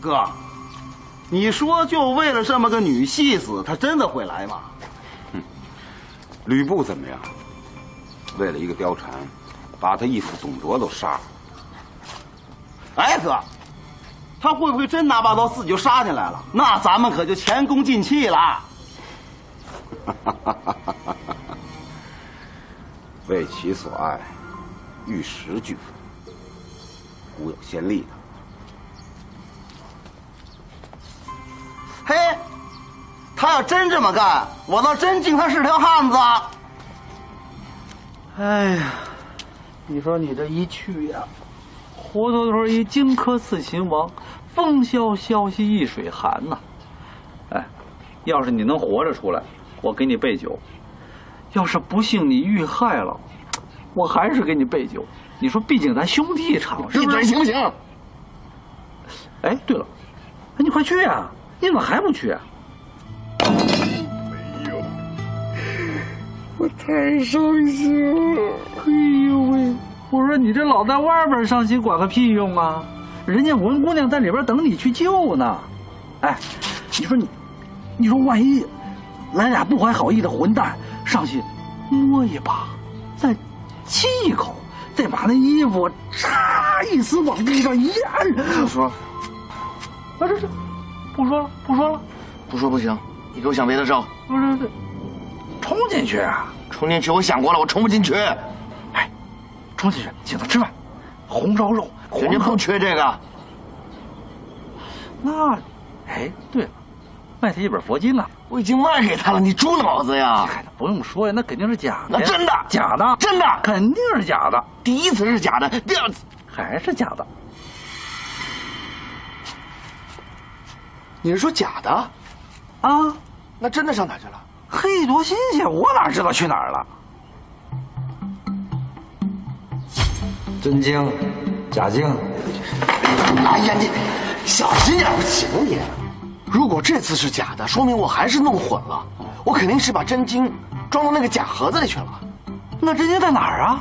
哥，你说就为了这么个女戏子，她真的会来吗？吕布怎么样？为了一个貂蝉，把他义父董卓都杀了。哎，哥，他会不会真拿把刀自己就杀进来了？那咱们可就前功尽弃了。为其所爱，玉石俱焚，古有先例的。嘿，他要真这么干，我倒真敬他是条汉子。哎呀，你说你这一去呀，活脱脱一荆轲刺秦王，风萧萧兮易水寒呐！哎，要是你能活着出来，我给你备酒；要是不幸你遇害了，我还是给你备酒。你说，毕竟咱兄弟一场，是不是？闭嘴行不行？哎，对了，哎，你快去呀！你怎么还不去啊？没有，我太伤心了。哎呦喂！我说你这老在外边伤心，管个屁用啊！人家文姑娘在里边等你去救呢。哎，你说万一来俩不怀好意的混蛋上去摸一把，再亲一口，再把那衣服嚓一撕往地上一按，就说，啊这不说了，不说不行，你给我想别的招。不是冲进去啊！冲进去，我想过了，我冲不进去。哎，冲进去请他吃饭，红烧肉，人家不缺这个。那，哎，对了，卖他一本佛经啊！我已经卖给他了，你猪脑子呀！哎，不用说呀，那肯定是假的。那真的？假的？真的？肯定是假的。第一次是假的，第二次还是假的。你是说假的？啊？那真的上哪去了？嘿，多新鲜！我哪知道去哪儿了？真经，假经。哎呀，你小心点不行你！如果这次是假的，说明我还是弄混了。我肯定是把真经装到那个假盒子里去了。那真经在哪儿啊？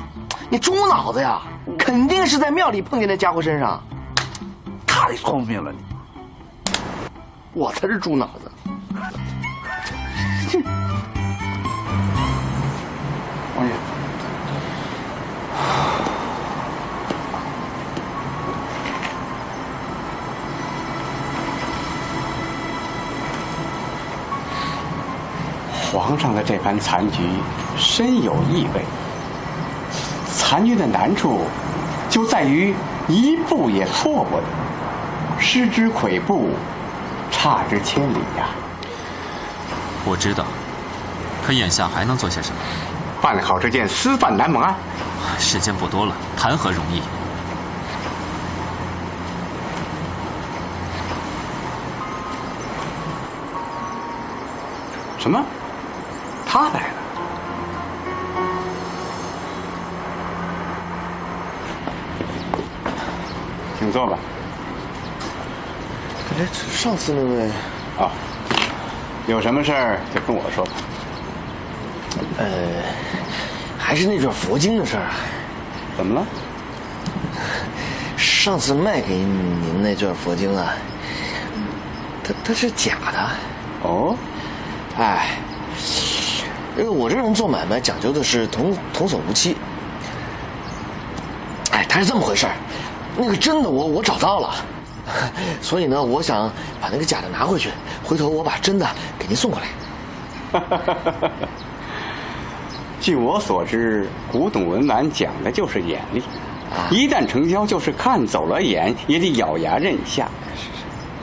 你猪脑子呀！肯定是在庙里碰见那家伙身上。太聪明了你！我才是猪脑子。王爷，皇上的这番残局深有意味。残局的难处就在于一步也错不得，失之跬步，差之千里呀。我知道，可眼下还能做些什么？办好这件私贩南蒙案。时间不多了，谈何容易？什么？他来了？请坐吧。哎，上次那位啊，有什么事儿就跟我说吧。还是那卷佛经的事儿。怎么了？上次卖给您那卷佛经啊，它是假的。哦，哎，因为我这人做买卖讲究的是童叟无欺。哎，它是这么回事儿，那个真的我找到了，所以呢，我想把那个假的拿回去，回头我把真的给您送过来。据我所知，古董文玩讲的就是眼力，一旦成交就是看走了眼也得咬牙认下。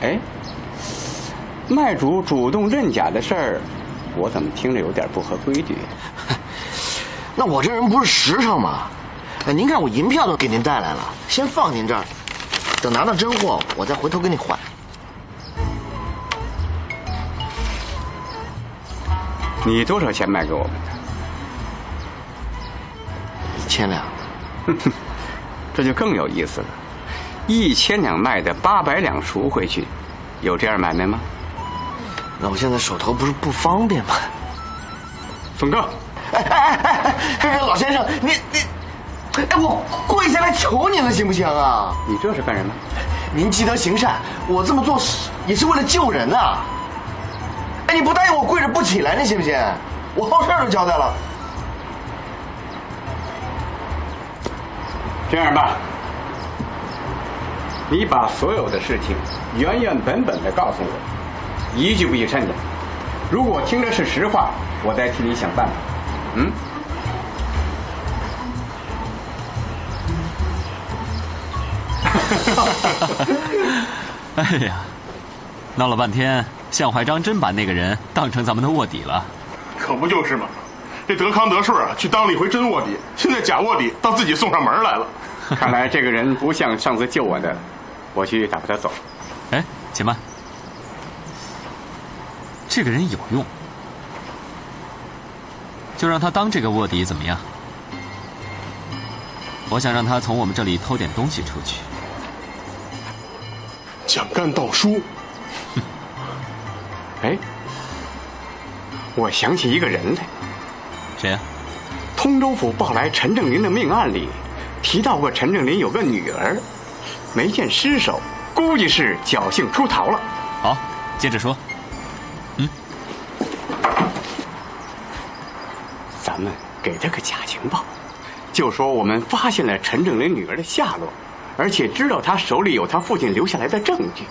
哎，卖主主动认假的事儿，我怎么听着有点不合规矩？那我这人不是实诚吗？您看我银票都给您带来了，先放您这儿，等拿到真货，我再回头给你还。你多少钱卖给我们的1000两。这就更有意思了，1000两卖的800两赎回去，有这样买卖吗？那我现在手头不是不方便吗？宋哥，这老先生，你，哎，我跪下来求您了，行不行啊？你这是干什么？您积德行善，我这么做也是为了救人啊！哎，你不答应我跪着不起来，你信不信？我好事都交代了。这样吧，你把所有的事情原原本本的告诉我，一句不许掺的。如果听着是实话，我再替你想办法。嗯？哎呀，闹了半天，向怀章真把那个人当成咱们的卧底了。可不就是嘛！这德康德顺啊，去当了一回真卧底，现在假卧底到自己送上门来了。看来这个人不像上次救我的，我去打发他走。哎，且慢，这个人有用，就让他当这个卧底怎么样？我想让他从我们这里偷点东西出去。蒋干盗书。哎，我想起一个人来。谁呀？通州府报来陈正林的命案里，提到过陈正林有个女儿，没见尸首，估计是侥幸出逃了。好，接着说。咱们给他个假情报，就说我们发现了陈正林女儿的下落，而且知道他手里有他父亲留下来的证据。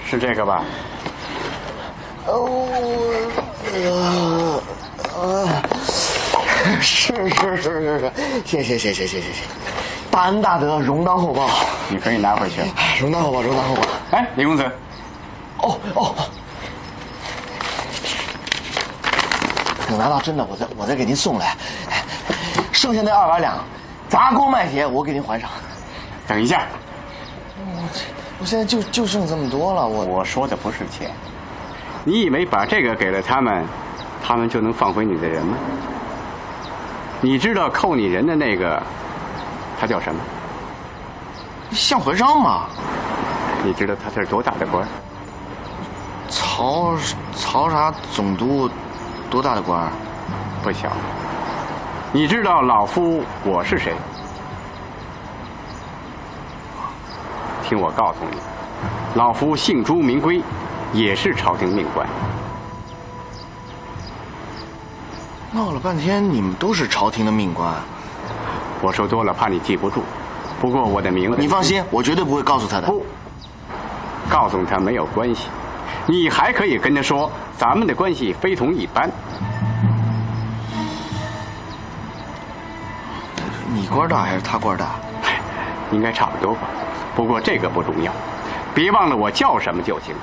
是这个吧？是，谢。大恩大德，容当厚报。你可以拿回去。容当厚报。哎，李公子。哦。等拿到真的，我再给您送来。剩下那200两，砸锅卖铁，我给您还上。等一下。我现在就剩这么多了，我说的不是钱。你以为把这个给了他们，他们就能放回你的人吗？你知道扣你人的那个，他叫什么？向怀章嘛。你知道他是多大的官？曹啥总督，多大的官？不小。你知道老夫我是谁？听我告诉你，老夫姓朱名归，也是朝廷命官。闹了半天，你们都是朝廷的命官。我说多了，怕你记不住。不过我的名字，你放心，我绝对不会告诉他的。不，告诉他没有关系。你还可以跟他说，咱们的关系非同一般。你官大还是他官大？应该差不多吧。不过这个不重要，别忘了我叫什么就行。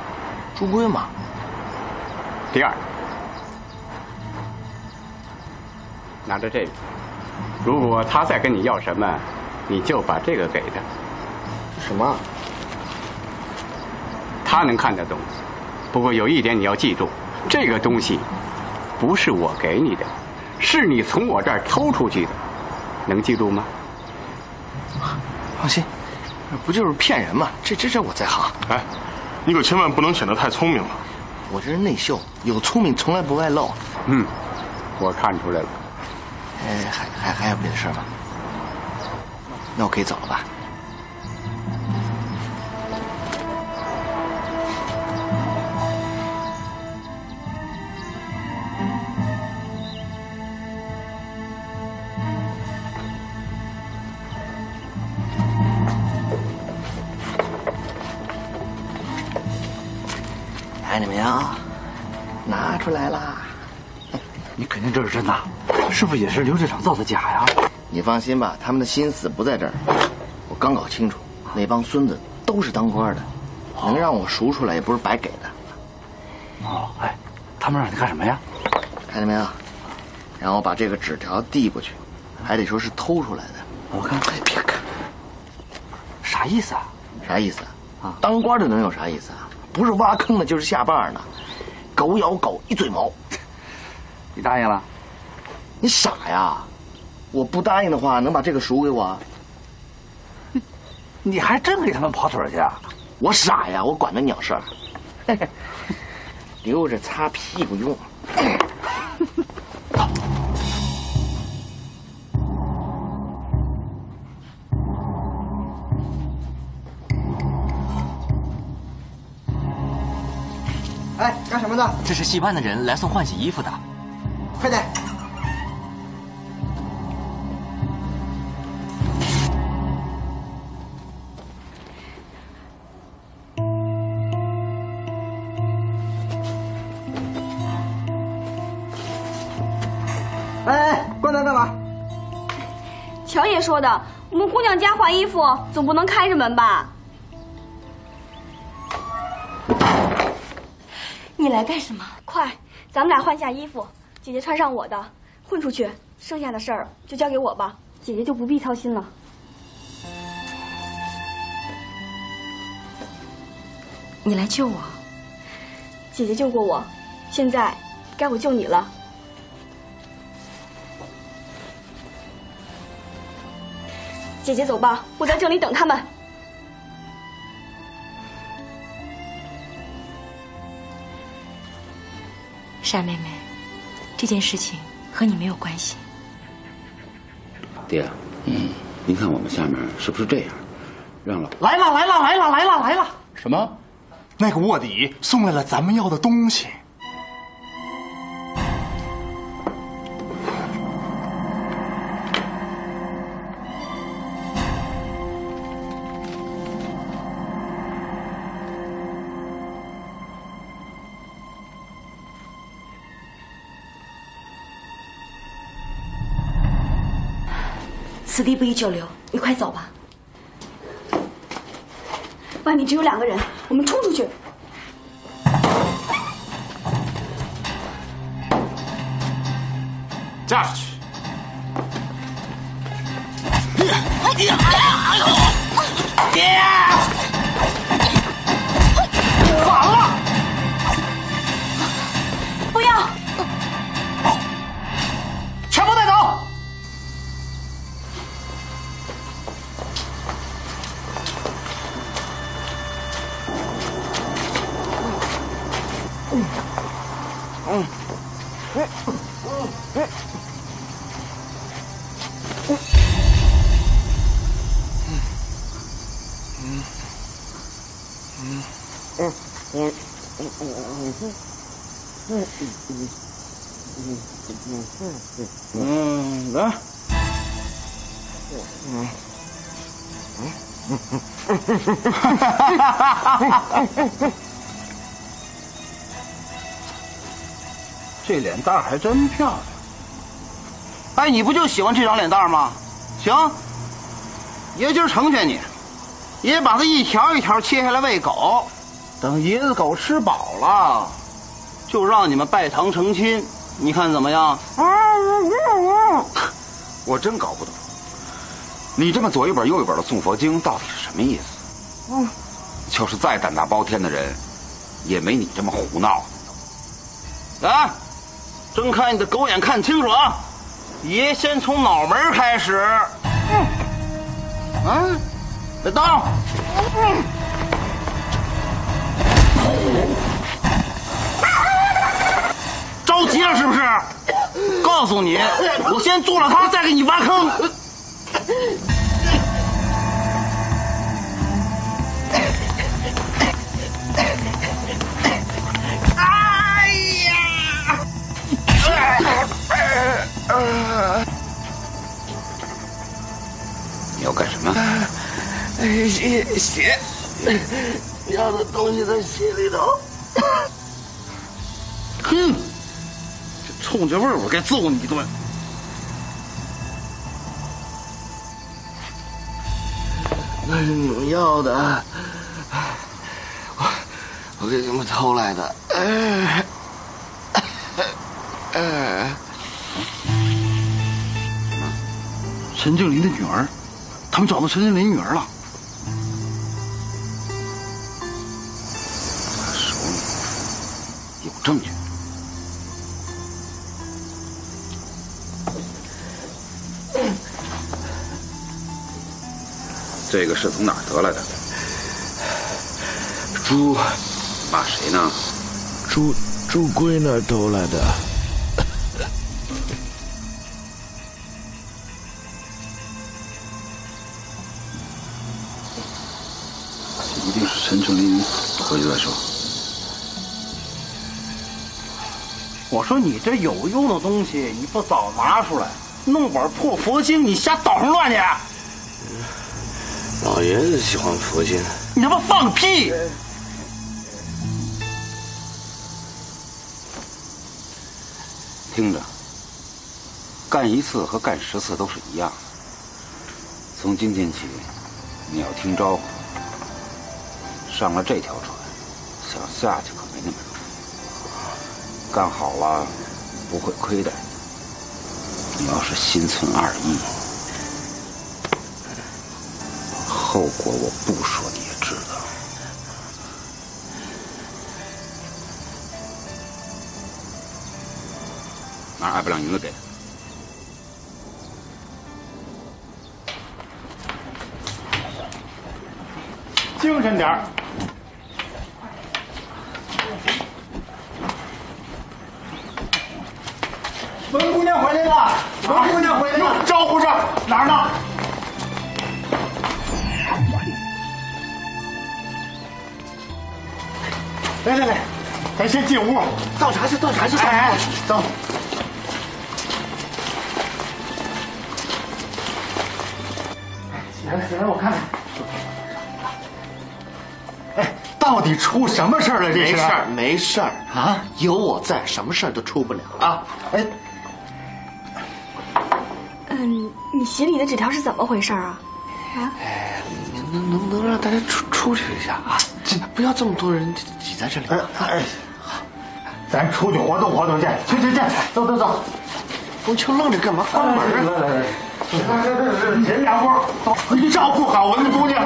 朱圭嘛。第二，拿着这个，如果他再跟你要什么，你就把这个给他。什么？他能看得懂。不过有一点你要记住，这个东西不是我给你的，是你从我这儿偷出去的，能记住吗？放心。不就是骗人吗？这我在行。哎，你可千万不能显得太聪明了。我这人内秀，有聪明从来不外露。我看出来了。还有别的事吗？那我可以走了吧？看见没有？拿出来啦！你肯定这是真的？是不是也是刘队长造的假呀？你放心吧，他们的心思不在这儿。我刚搞清楚，那帮孙子都是当官的，能让我赎出来也不是白给的。哎，他们让你干什么呀？看见没有？让我把这个纸条递过去，还得说是偷出来的。我看，别看，啥意思啊？啥意思啊？当官的能有啥意思啊？不是挖坑的，就是下绊呢。狗咬狗，一嘴毛。你答应了？你傻呀！我不答应的话，能把这个赎给我？你还真给他们跑腿去啊？我傻呀！我管那鸟事儿，留着擦屁股用。干什么的？这是戏班的人来送换洗衣服的。快点！哎，关门干嘛？乔爷说的，我们姑娘家换衣服总不能开着门吧？你来干什么？快，咱们俩换下衣服，姐姐穿上我的，混出去，剩下的事儿就交给我吧，姐姐就不必操心了。你来救我？姐姐救过我，现在该我救你了。姐姐走吧，我在这里等他们。傻妹妹，这件事情和你没有关系。爹，您看我们下面是不是这样？让老来了！什么？那个卧底送来了咱们要的东西。此地不宜久留，你快走吧。外面只有2个人，我们冲出去。架出去！爹！反了！不要！全部带走！来。这脸蛋还真漂亮。哎，你不就喜欢这张脸蛋吗？行，爷今儿成全你，爷把它一条一条切下来喂狗，等爷的狗吃饱了，就让你们拜堂成亲，你看怎么样？我真搞不懂，你这么左一本右一本的诵佛经，到底是什么意思？就是再胆大包天的人，也没你这么胡闹。来，睁开你的狗眼看清楚啊！爷先从脑门开始。这刀。着急了是不是？告诉你，我先做了他，再给你挖坑。你要干什么？血，要的东西在血里头。哼，这冲着味儿，我该揍你一顿。那是你们要的，我给你们偷来的。陈静林的女儿，他们找到陈静林女儿了。手里有证据。这个是从哪儿得来的？朱骂谁呢？朱贵那儿偷来的。一定是陈成林，回去再说。我说你这有用的东西，你不早拿出来，弄本破佛经，你瞎捣什么乱去？老爷子喜欢佛经，你他妈放屁！听着，干1次和干10次都是一样的。从今天起，你要听招呼，上了这条船，想下去可没那么容易。干好了，不会亏待你。你要是心存二意，后果我不说你也知道。拿200两银子给他。精神点儿。文姑娘回来了，文姑娘回来了，招呼上，哪儿呢？来，咱先进屋。倒茶去，倒茶去，哎，走。起来，我看看。哎，到底出什么事儿了？这是？没事儿啊，有我在，什么事儿都出不了啊！哎，你鞋里的纸条是怎么回事啊？哎，能不能让大家出去一下啊？不要这么多人挤在这里。咱出去活动活动去，去，走。风秋愣着干嘛？关门啊！来，前2步，走，你照顾好文姑娘。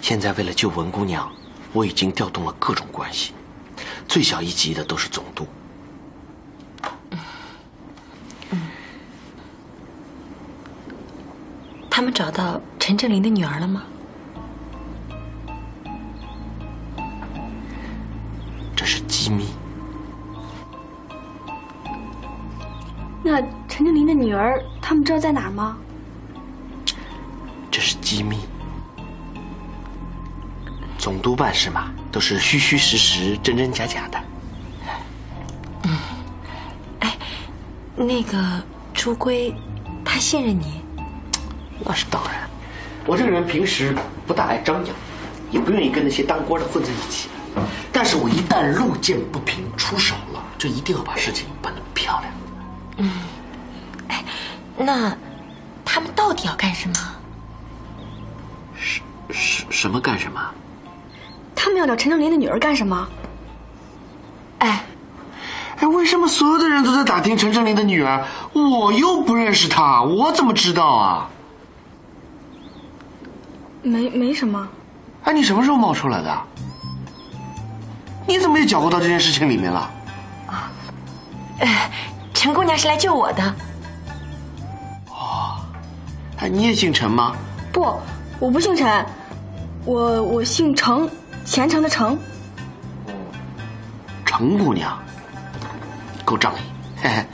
现在为了救文姑娘，我已经调动了各种关系，最小一级的都是总督。他们找到陈正林的女儿了吗？这是机密。那陈正林的女儿，他们知道在哪儿吗？这是机密。总督办事嘛，都是虚虚实实、真真假假的。那个朱圭，他信任你？那是当然。我这个人平时不大爱张扬，也不愿意跟那些当官的混在一起。但是我一旦路见不平出手了，就一定要把事情办得漂亮。那他们到底要干什么？什么干什么？他们要找陈正林的女儿干什么？为什么所有的人都在打听陈正林的女儿？我又不认识她，我怎么知道啊？没什么。你什么时候冒出来的？你怎么也搅和到这件事情里面了？陈姑娘是来救我的。你也姓陈吗？不，我不姓陈，我姓程，虔诚的程。程姑娘，够仗义。嘿嘿。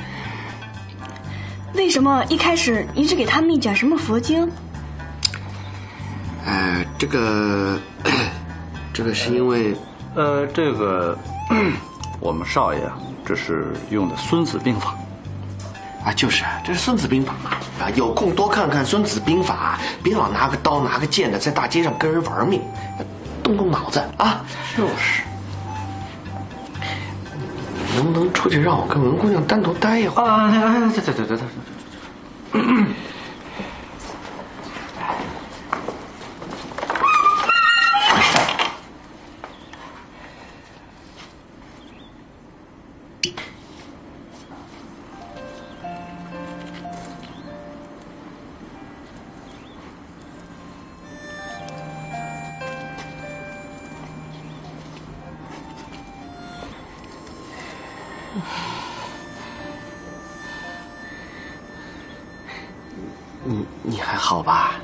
为什么一开始一直给他密卷什么佛经？这个是因为，我们少爷啊，这是用的《孙子兵法》。就是啊，这是《孙子兵法》嘛。有空多看看《孙子兵法》，别老拿个刀拿个剑的在大街上跟人玩命，动动脑子啊。就是。能不能出去让我跟文姑娘单独待一会儿？对。你还好吧？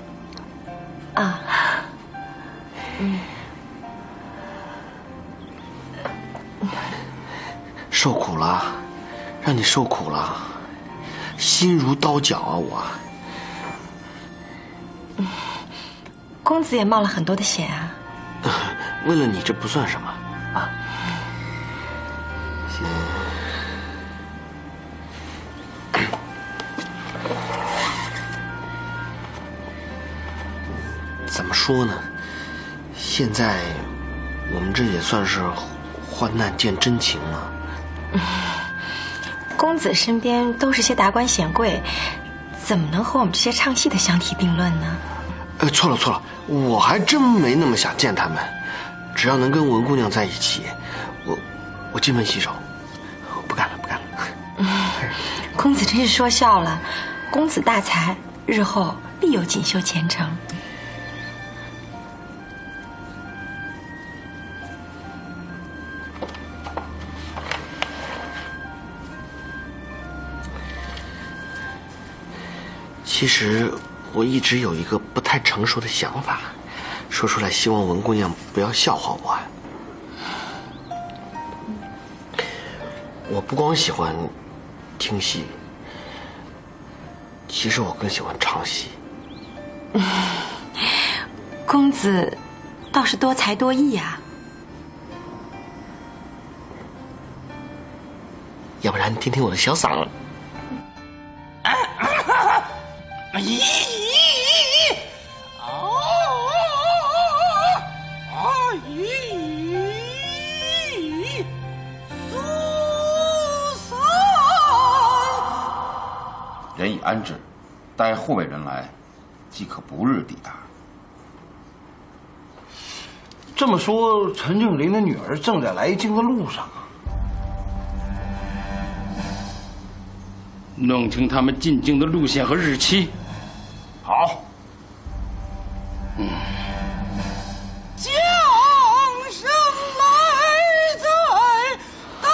受苦了，让你受苦了，心如刀绞啊！我。公子也冒了很多的险啊。为了你，这不算什么啊。怎么说呢？现在我们这也算是患难见真情了。公子身边都是些达官显贵，怎么能和我们这些唱戏的相提并论呢？错了，我还真没那么想见他们。只要能跟文姑娘在一起，我金盆洗手，我不干了。公子真是说笑了，公子大才，日后必有锦绣前程。其实我一直有一个不太成熟的想法，说出来希望文姑娘不要笑话我。我不光喜欢听戏，其实我更喜欢唱戏。公子倒是多才多艺啊。要不然听听我的小嗓。咦！人已安置，待护卫人来，即可不日抵达。这么说，陈正林的女儿正在来京的路上啊。弄清他们进京的路线和日期。好。将声来在大。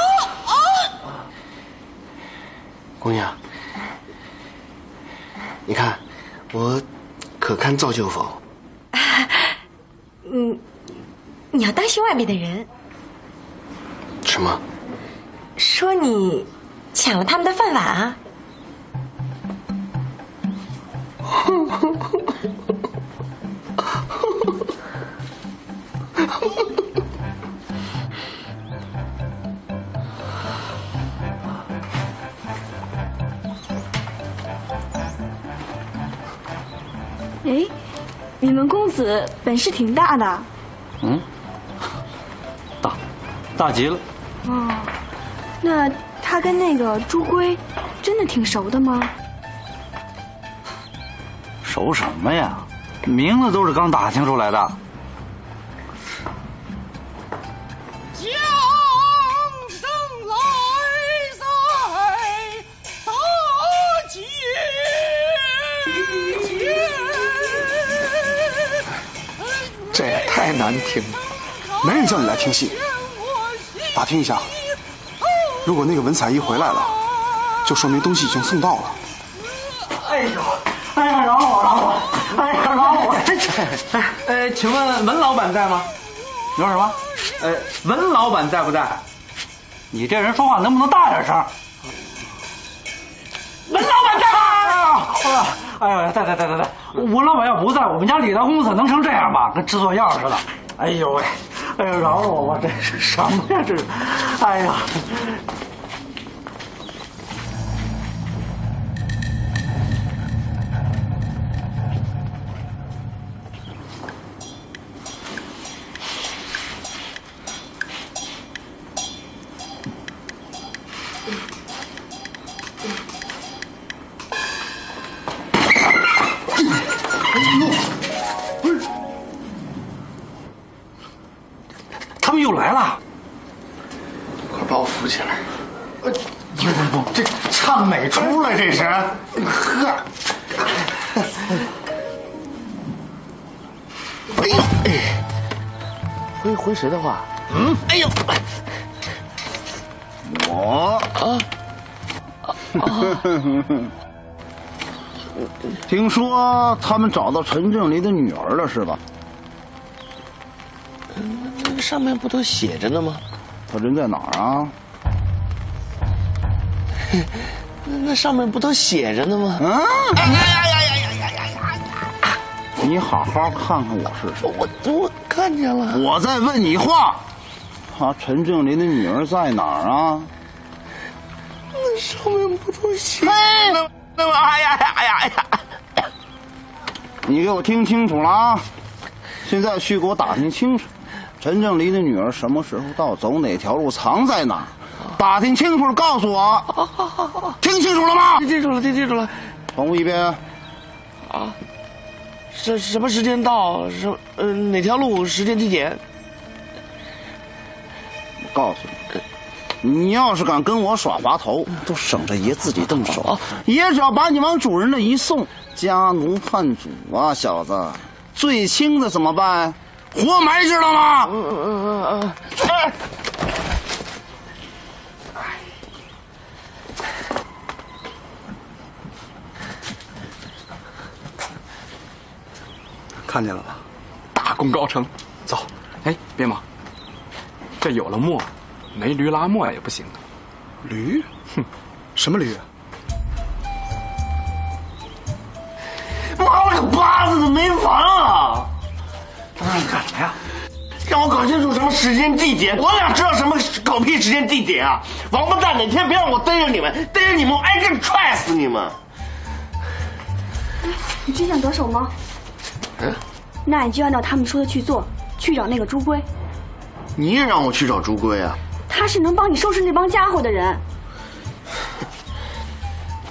姑娘，你看我可堪造就否？你要当心外面的人。什么？说你抢了他们的饭碗啊！哎，你们公子本事挺大的。大极了。哦，那他跟那个朱圭真的挺熟的吗？熟什么呀？名字都是刚打听出来的。将声来在大街这也太难听了，没人叫你来听戏。打听一下，如果那个文彩一回来了，就说明东西已经送到了。哎呀，饶我！哎呀，饶我！请问文老板在吗？你说什么？文老板在不在？你这人说话能不能大点声？文老板在吗？哎呀，在！文老板要不在，我们家李大公子能成这样吗？跟制作样似的。哎呦喂！哎呀，饶了我吧！这是什么呀？这是！哎呀！他们又来了，快把我扶起来！不，这唱哪出了？这是？呵，哎呦，回谁的话？哎呦，我听说他们找到陈正林的女儿了，是吧？上面不都写着呢吗？他人在哪儿啊？那上面不都写着呢吗？呀！你好好看看我是谁。我看见了。我在问你话，陈正林的女儿在哪儿啊？那上面不都写？那么，哎呀！你给我听清楚了啊！现在去给我打听清楚，陈正林的女儿什么时候到，走哪条路，藏在哪儿？打听清楚了，告诉我。好，听清楚了吗？听清楚了。重复一遍。啊，什么时间到？哪条路？时间地点？我告诉你，你要是敢跟我耍滑头，就省着爷自己动手。爷只要把你往主人那一送，家奴叛主啊，小子，最轻的怎么办？活埋，知道吗？看见了吧？大功告成，走。哎，别忙，这有了磨，没驴拉磨呀也不行。驴？哼，什么驴？妈了个巴子的，没房啊！你干啥呀？让我搞清楚什么时间地点，我俩知道什么狗屁时间地点啊！王八蛋，哪天别让我逮着你们，我挨个踹死你们！你真想得手吗？那你就按照他们说的去做，去找那个朱龟。你也让我去找朱龟啊？他是能帮你收拾那帮家伙的人。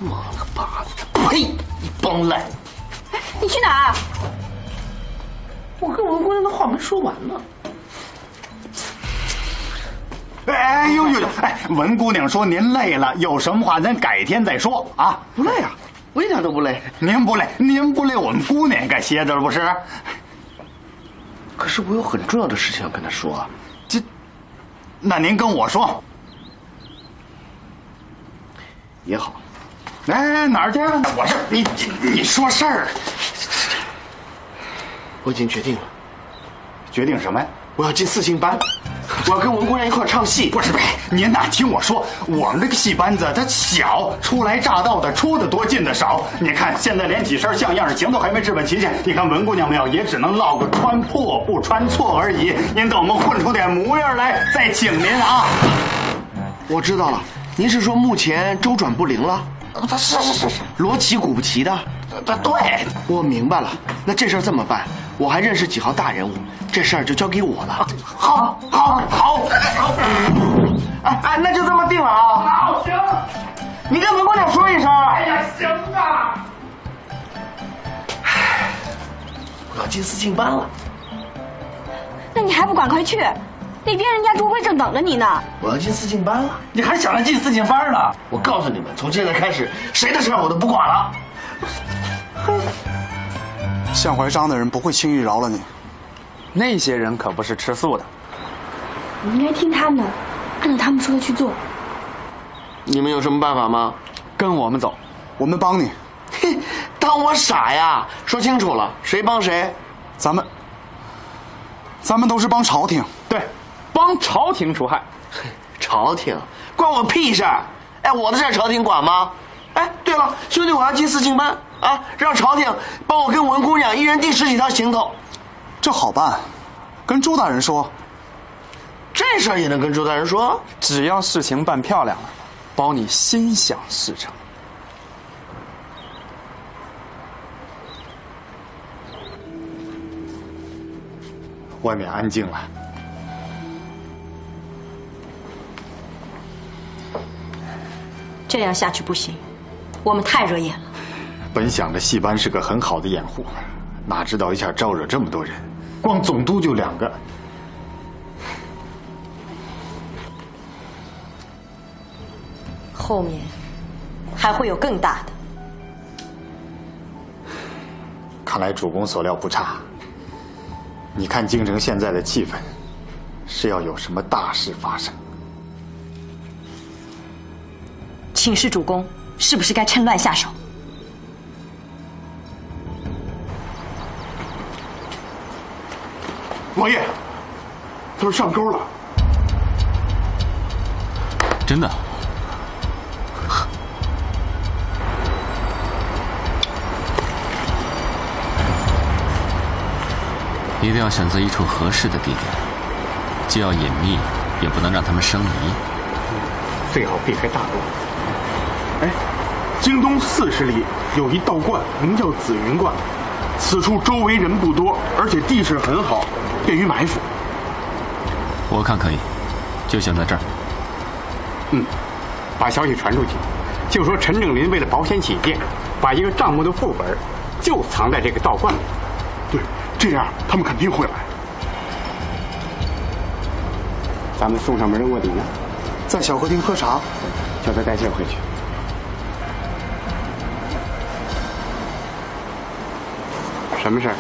妈了个巴子的，呸！一帮烂！哎，你去哪儿？我跟文姑娘的话没说完呢。哎呦，文姑娘说您累了，有什么话咱改天再说啊。不累啊，我一点都不累。您不累，我们姑娘也该歇着了不是？可是我有很重要的事情要跟她说啊。那您跟我说也好。哎，哪儿去？我是你说事儿。我已经决定了。决定什么呀？我要进4星班，我要跟文姑娘一块唱戏。不是，您哪听我说，我们这个戏班子它小，初来乍到的出的多，进的少。你看现在连几身像样的行头还没置办齐全，你看文姑娘没有，也只能落个穿破不穿错而已。您等我们混出点模样来，再请您啊。我知道了，您是说目前周转不灵了？是，锣旗鼓不齐的。对，我明白了。那这事儿这么办？我还认识几号大人物，这事儿就交给我了。好，哎，那就这么定了啊。好，行。你跟文姑娘说一声。哎呀，行啊。我要进4星班了。那你还不赶快去？那边人家朱龟正等着你呢。我要进4星班了。你还想着进4星班呢？我告诉你们，从现在开始，谁的事我都不管了。向怀章的人不会轻易饶了你。那些人可不是吃素的。你应该听他们的，按照他们说的去做。你们有什么办法吗？跟我们走，我们帮你。嘿，当我傻呀？说清楚了，谁帮谁？咱们都是帮朝廷。对，帮朝廷除害。朝廷关我屁事儿！哎，我的事儿朝廷管吗？哎，对了，兄弟，我要进4星班啊，让朝廷帮我跟文姑娘一人递10几条行头。这好办，跟朱大人说。这事儿也能跟朱大人说？只要事情办漂亮了，包你心想事成。外面安静了。这样下去不行，我们太惹眼了。本想着戏班是个很好的掩护，哪知道一下招惹这么多人，光总督就2个。后面还会有更大的。看来主公所料不差。你看京城现在的气氛，是要有什么大事发生。请示主公，是不是该趁乱下手？王爷，他们上钩了。真的？一定要选择一处合适的地点，既要隐秘，也不能让他们生疑。最好避开大路。哎，京东40里有一道观，名叫紫云观。此处周围人不多，而且地势很好，便于埋伏。我看可以，就选在这儿。把消息传出去，就说陈正林为了保险起见，把一个账目的副本就藏在这个道观里。对，这样他们肯定会来。咱们送上门的卧底呢？在小客厅喝茶，叫他带信回去。什么事儿？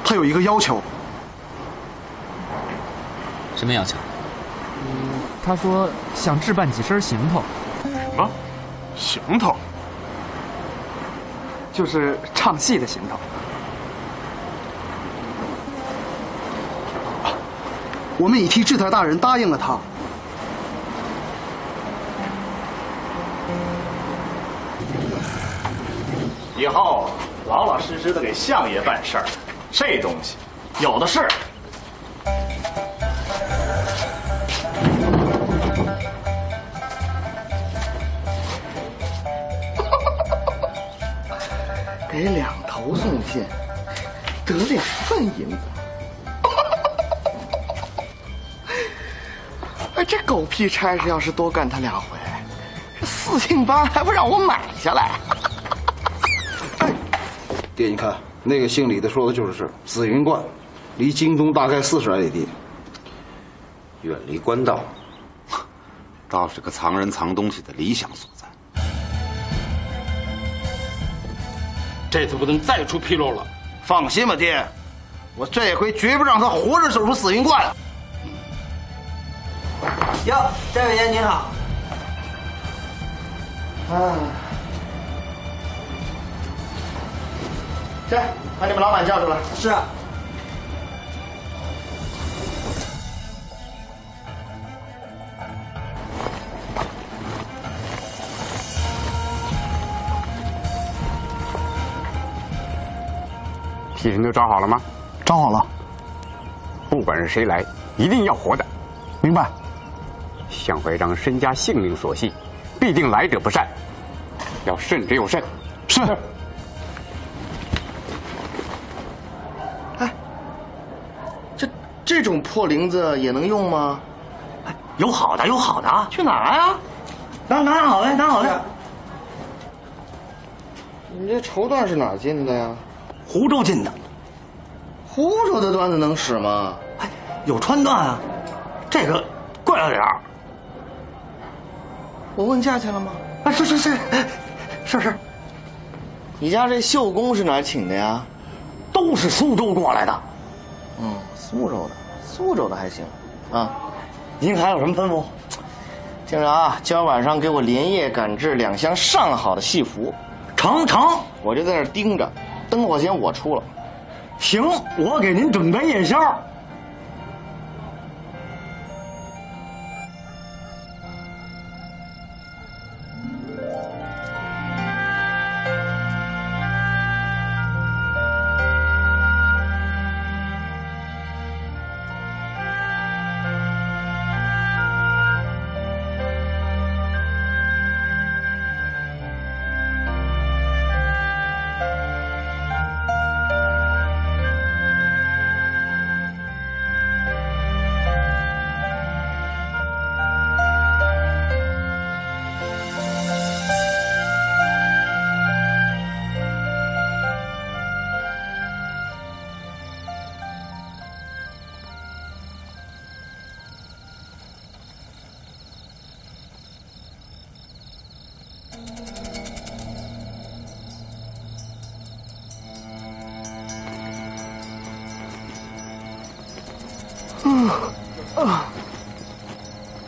他有一个要求。什么要求？他说想置办几身行头。什么？行头？就是唱戏的行头。我们已替智台大人答应了他。以后老老实实的给相爷办事儿，这东西有的是。给2头送信，得2份银子。哎，这狗屁差事要是多干他2回，这4信班还不让我买下来？爹，你看那个姓李的说的就是紫云观，离京东大概40来里地，远离官道，倒是个藏人藏东西的理想所在。这次不能再出纰漏了。放心吧，爹，我这回绝不让他活着走出紫云观。哟，张委员您好。这，把你们老板叫出来。是。替人都找好了吗？找好了。不管是谁来，一定要活的。明白。向怀章身家性命所系，必定来者不善，要慎之又慎。是。哎，这种破铃子也能用吗？有好的，有好的啊！去拿呀！拿好呗，拿好呗。你这绸缎是哪儿进的呀？湖州进的。湖州的缎子能使吗？哎，有川缎啊，这个贵了点儿。我问价钱了吗？啊，是。你家这绣工是哪儿请的呀？都是苏州过来的。苏州的还行，啊。您还有什么吩咐？听着啊，今儿晚上给我连夜赶制2箱上好的戏服。成，我就在那儿盯着，灯火钱我出了。行，我给您准备夜宵。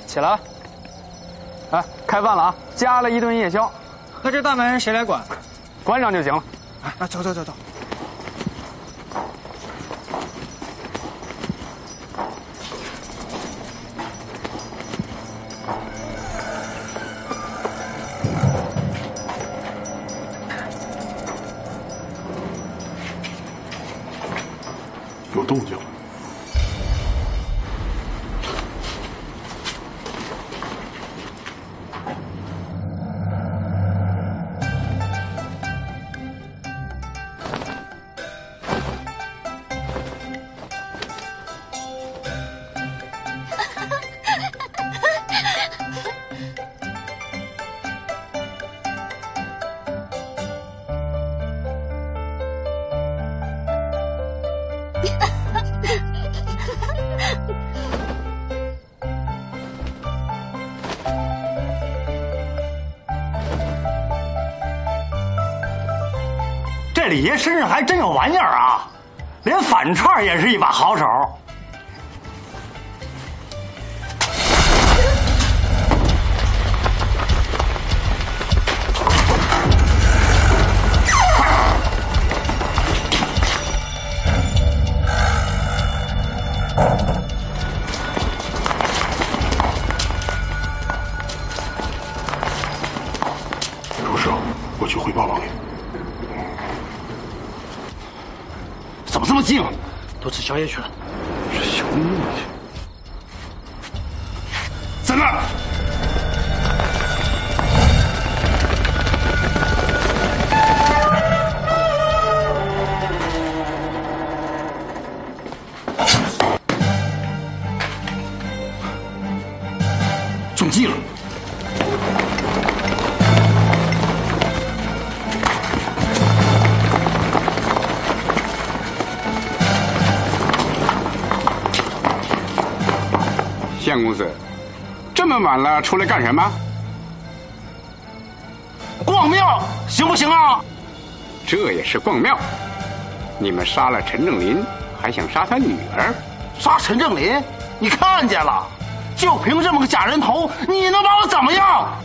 起来！哎，开饭了啊！加了1顿夜宵。那这大门谁来管？关上就行了。哎，走。有动静了。这李爷身上还真有玩意儿啊，连反串也是一把好手。主事，我去汇报王爷。怎么这么近啊？都吃宵夜去了。是小木去。在那儿。中计了。相公子，这么晚了出来干什么？逛庙行不行啊？这也是逛庙。你们杀了陈正林，还想杀他女儿？杀陈正林？你看见了？就凭这么个假人头，你能把我怎么样？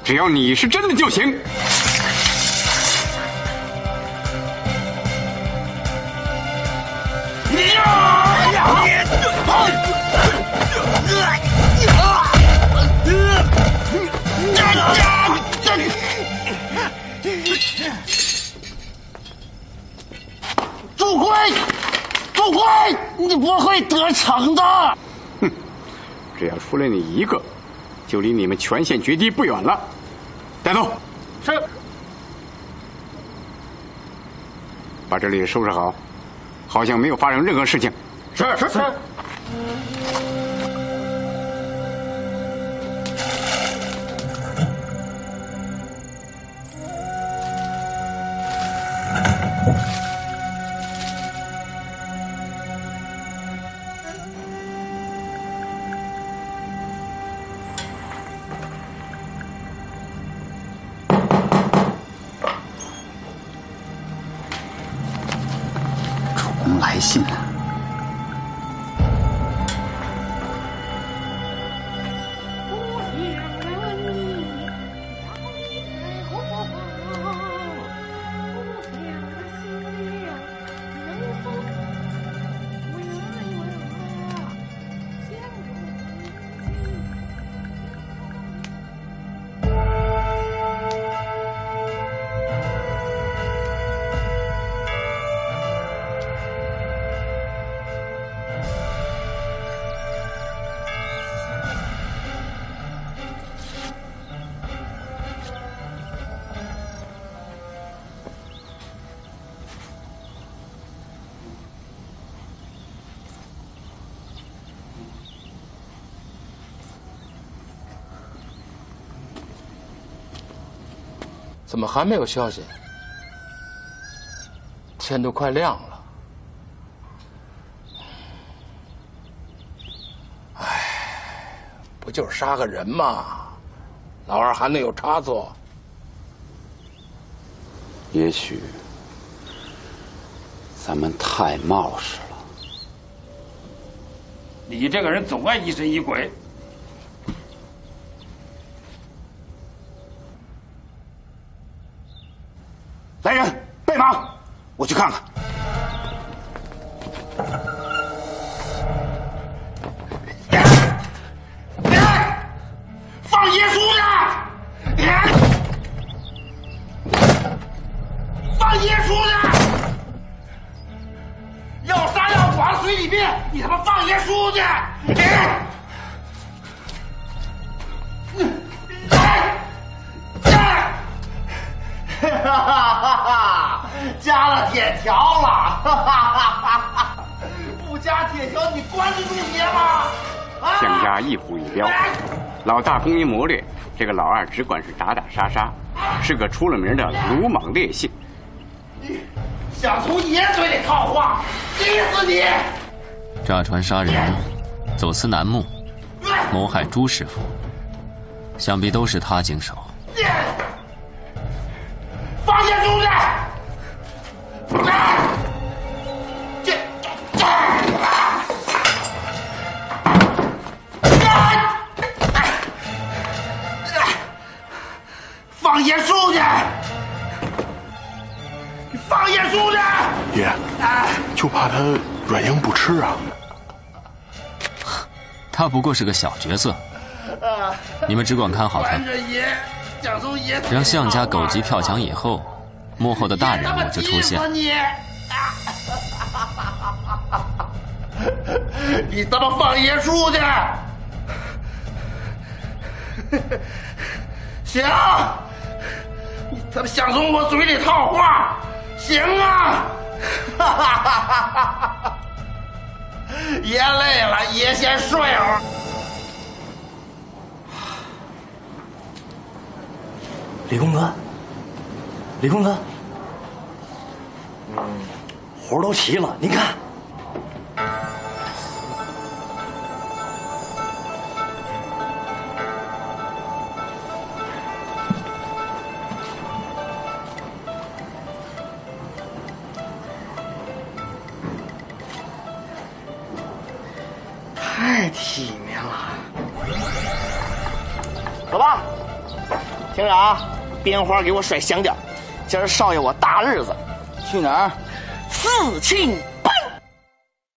只要你是真的就行。朱贵，朱贵，你不会得逞的。哼，只要出来你一个，就离你们全县决堤不远了。带走。是。把这里收拾好，好像没有发生任何事情。是。主公来信了。怎么还没有消息？天都快亮了。哎，不就是杀个人吗？老二还能有差错？也许咱们太冒失了。你这个人总爱疑神疑鬼。来人，备马，我去看看。放耶稣的！放耶稣的！随你便，你他妈放爷出去！哈哈哈！加了铁条了！哈哈！不加铁条，你关得住爷吗？项家一虎一彪，老大工艺谋略，这个老二只管是打打杀杀，是个出了名的鲁莽烈性。想从爷嘴里套话，急死你！诈船杀人，走私楠木，谋害朱师傅，想必都是他经手。放下出去！放爷出去！你放爷出去！爷，就怕他软硬不吃啊。他不过是个小角色，你们只管看好他。让项家狗急跳墙以后，幕后的大人物就出现。你他妈放爷出去！行，你他妈想从我嘴里套话，行啊！爷累了，爷先睡会儿。李公子，李公子，活都齐了，您看。太体面了，走吧，听着啊，编花给我甩响点，今儿少爷我大日子，去哪儿？四庆